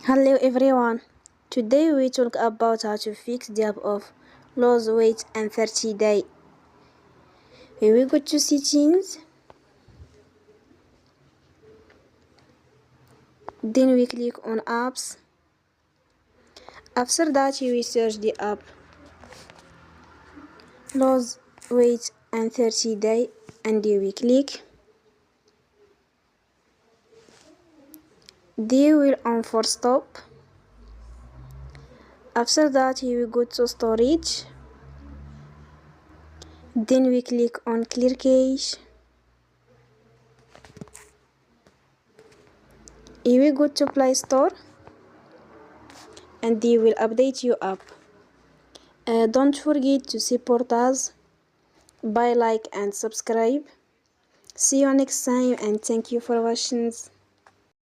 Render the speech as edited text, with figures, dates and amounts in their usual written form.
Hello everyone. Today we talk about how to fix the app of lose weight in 30 days. Here we go to settings. Then we click on apps. After that we search the app lose weight in 30 days and we click. Then we'll on for stop. After that we go to storage. Then we click on clear cache. Here we go to Play Store and they will update your app. Don't forget to support us by like and subscribe. See you next time and thank you for watching.